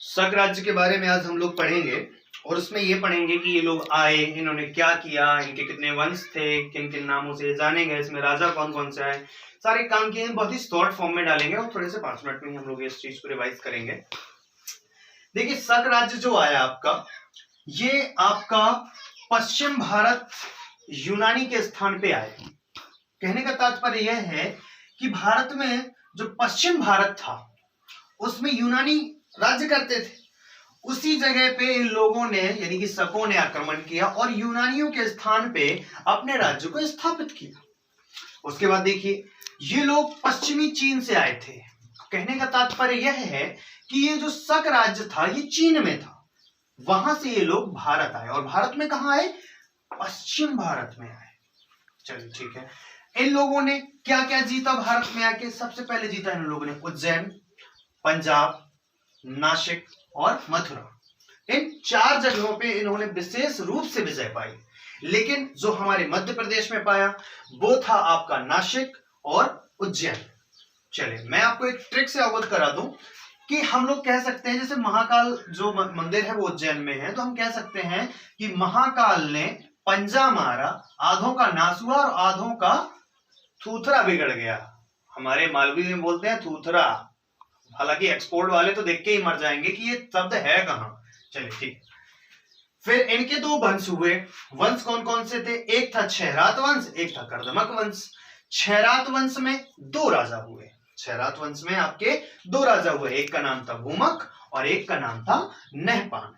शक राज्य के बारे में आज हम लोग पढ़ेंगे और उसमें ये पढ़ेंगे कि ये लोग आए, इन्होंने क्या किया, इनके कितने वंश थे, किन किन नामों से जाने गए, इसमें राजा कौन कौन से आए, सारे काम किए बहुत ही शॉर्ट फॉर्म में डालेंगे और थोड़े से 5 मिनट में ही हम लोग इस चीज को रिवाइज करेंगे। देखिए शक राज्य जो आया आपका, ये आपका पश्चिम भारत यूनानी के स्थान पे आए। कहने का तात्पर्य यह है कि भारत में जो पश्चिम भारत था उसमें यूनानी राज्य करते थे, उसी जगह पे इन लोगों ने यानी कि शकों ने आक्रमण किया और यूनानियों के स्थान पे अपने राज्य को स्थापित किया। उसके बाद देखिए ये लोग पश्चिमी चीन से आए थे। कहने का तात्पर्य यह है कि ये जो शक राज्य था ये चीन में था, वहां से ये लोग भारत आए। और भारत में कहां आए? पश्चिम भारत में आए। चलिए ठीक है। इन लोगों ने क्या क्या जीता भारत में आके? सबसे पहले जीता इन लोगों ने उज्जैन, पंजाब, नासिक और मथुरा। इन 4 जगहों पे इन्होंने विशेष रूप से विजय पाई। लेकिन जो हमारे मध्य प्रदेश में पाया वो था आपका नासिक और उज्जैन। चलिए मैं आपको एक ट्रिक से अवगत करा दूं कि हम लोग कह सकते हैं जैसे महाकाल जो मंदिर है वो उज्जैन में है, तो हम कह सकते हैं कि महाकाल ने पंजा मारा, आधों का नाश हुआ और आधों का थूथरा बिगड़ गया। हमारे मालवी में बोलते हैं थूथरा, हालांकि एक्सपोर्ट वाले तो देख के ही मर जाएंगे कि ये शब्द है कहां। चलिए ठीक। फिर इनके 2 वंश हुए। वंश कौन कौन से थे? एक था क्षयरात वंश, एक था कर्दमक वंश। क्षयरात वंश में 2 राजा हुए। क्षयरात वंश में आपके 2 राजा हुए, एक का नाम था भूमक और एक का नाम था नहपान।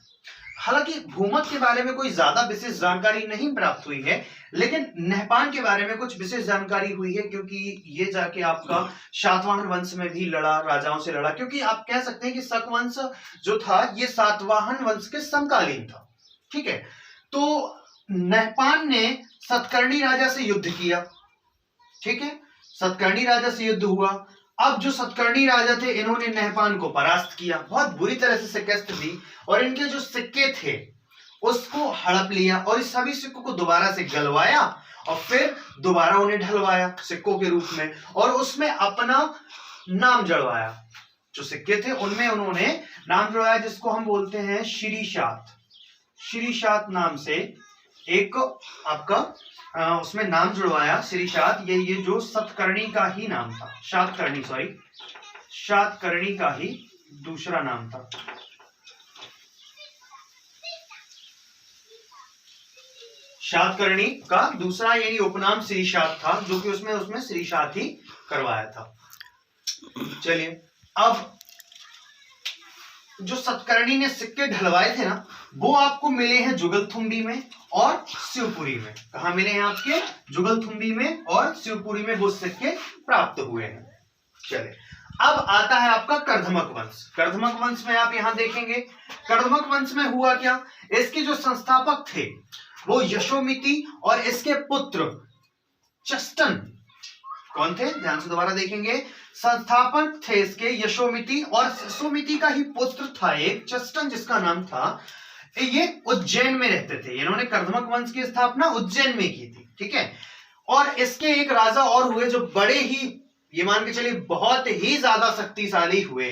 हालांकि भूमक के बारे में कोई ज्यादा विशेष जानकारी नहीं प्राप्त हुई है, लेकिन नहपान के बारे में कुछ विशेष जानकारी हुई है क्योंकि ये जाके आपका सातवाहन वंश में भी लड़ा, राजाओं से लड़ा। क्योंकि आप कह सकते हैं कि शक वंश जो था ये सातवाहन वंश के समकालीन था। ठीक है, तो नहपान ने सतकर्णी राजा से युद्ध किया। ठीक है, सतकर्णी राजा से युद्ध हुआ। अब जो सतकर्णी राजा थे इन्होंने नहपान को परास्त किया, बहुत बुरी तरह से शिकस्त दी और इनके जो सिक्के थे उसको हड़प लिया और इस सभी सिक्कों को दोबारा से गलवाया और फिर दोबारा उन्हें ढलवाया सिक्कों के रूप में और उसमें अपना नाम जड़वाया। जो सिक्के थे उनमें उन्होंने नाम जड़वाया जिसको हम बोलते हैं श्रीशात। श्रीशात नाम से एक आपका उसमें नाम जुड़वाया श्रीशात। ये जो सतकर्णी का ही नाम था, सातकर्णी का ही दूसरा नाम था। सातकर्णी का दूसरा यानी उपनाम श्रीशात था, जो कि उसमें श्रीशात ही करवाया था। चलिए अब जो सतकर्णी ने सिक्के ढलवाए थे ना वो आपको मिले हैं जुगलथुम्बी में और शिवपुरी में। कहा मिले हैं आपके? जुगलथुम्बी में और शिवपुरी में वो सिक्के प्राप्त हुए हैं। चलिए अब आता है आपका कर्दमक वंश। कर्दमक वंश में आप यहां देखेंगे कर्दमक वंश में हुआ क्या, इसके जो संस्थापक थे वो यशोमिति और इसके पुत्र चस्टन कौन थे? ध्यान से दोबारा देखेंगे। संस्थापक थे इसके यशोमिति और यशोमिति का ही पुत्र था एक चस्टन जिसका नाम था। ये उज्जैन में रहते थे। इन्होंने कर्दमक वंश की स्थापना उज्जैन में की थी। ठीक है, और इसके एक राजा और हुए जो बड़े ही, ये मान के चलिए बहुत ही ज्यादा शक्तिशाली हुए,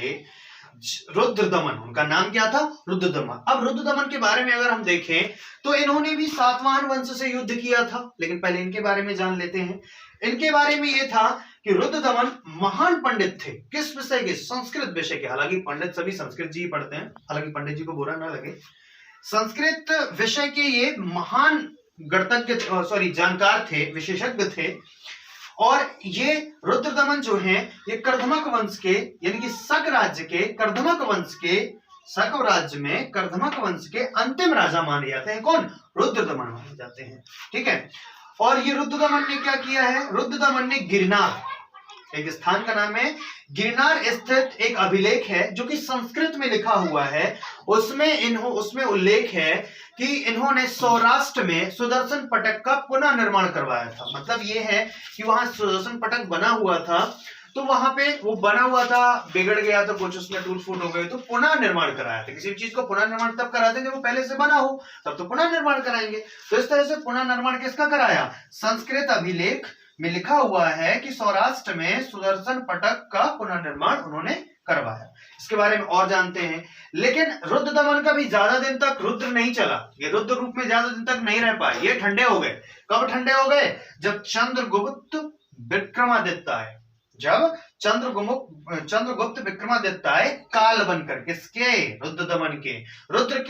रुद्रदमन। उनका नाम क्या था? रुद्रदमन। अब रुद्रदमन के बारे में अगर हम देखें तो इन्होंने भी सातवाहन वंश से युद्ध किया था, लेकिन पहले इनके बारे में जान लेते हैं। इनके बारे में यह था कि रुद्रदमन महान पंडित थे। किस विषय के? संस्कृत विषय के। हालांकि पंडित सभी संस्कृत जी पढ़ते हैं, हालांकि पंडित जी को बुरा ना लगे, संस्कृत विषय के ये महान गणतज्ञ जानकार थे, विशेषज्ञ थे। और ये रुद्रदमन जो हैं ये कर्दमक वंश के यानी कि शक राज्य के कर्दमक वंश के, शक राज्य में कर्दमक वंश के अंतिम राजा माने जाते हैं। कौन? रुद्रदमन माने जाते हैं। ठीक है, और ये रुद्रदमन ने क्या किया है? रुद्रदमन ने गिरनार, एक स्थान का नाम है गिरनार स्थित एक अभिलेख है जो कि संस्कृत में लिखा हुआ है। उसमें उल्लेख है कि इन्होंने सौराष्ट्र में सुदर्शन पटक का पुनः निर्माण करवाया था। मतलब ये है कि वहां सुदर्शन पटक बना हुआ था, तो वहां पे वो बना हुआ था, बिगड़ गया तो कुछ उसमें टूट फूट हो गई तो पुनः निर्माण कराया था। किसी चीज को पुनः निर्माण तब कराते हैं जब वो पहले से बना हो, तब तो पुनः निर्माण कराएंगे। तो इस तरह से पुनः निर्माण किसका कराया? संस्कृत अभिलेख में लिखा हुआ है कि सौराष्ट्र में सुदर्शन पटक का पुनर्निर्माण उन्होंने करवाया। इसके बारे में और जानते हैं। लेकिन रुद्र दमन का भी ज्यादा दिन तक रुद्र नहीं चला, ये रुद्र रूप में ज्यादा दिन तक नहीं रह पाए, ये ठंडे हो गए। कब ठंडे हो गए? जब चंद्रगुप्त विक्रमादित्य आए, जब चंद्रगुप्त विक्रमादित्य आए काल बनकर। किसके? रुद्र दमन के। रुद्र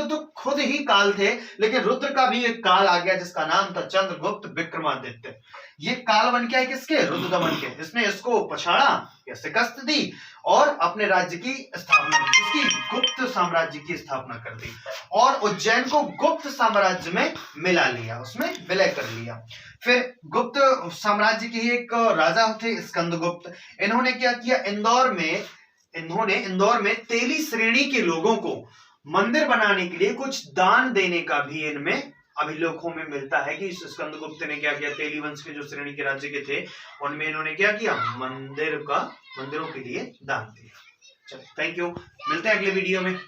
तो खुद ही काल थे, लेकिन रुद्र का भी एक काल आ गया जिसका नाम था चंद्रगुप्त विक्रमादित्य। ये काल बन के आए किसके? रुद्र दमन के। इसने इसको पछाड़ा या शिकस्त दी और अपने राज्य की स्थापना की, इसकी गुप्त साम्राज्य की स्थापना कर दी और उज्जैन को गुप्त साम्राज्य में मिला लिया, उसमें विलय कर लिया। फिर गुप्त साम्राज्य के एक राजा थे स्कंदगुप्त। इन्होंने क्या किया? इंदौर में तेली श्रेणी के लोगों को मंदिर बनाने के लिए कुछ दान देने का भी इनमें अभिलेखों में मिलता है कि स्कंदगुप्त ने क्या किया, तेली वंश के जो श्रेणी के राज्य के थे उनमें इन्होंने क्या किया, मंदिरों के लिए दान दिया। चलो, थैंक यू, मिलते हैं अगले वीडियो में।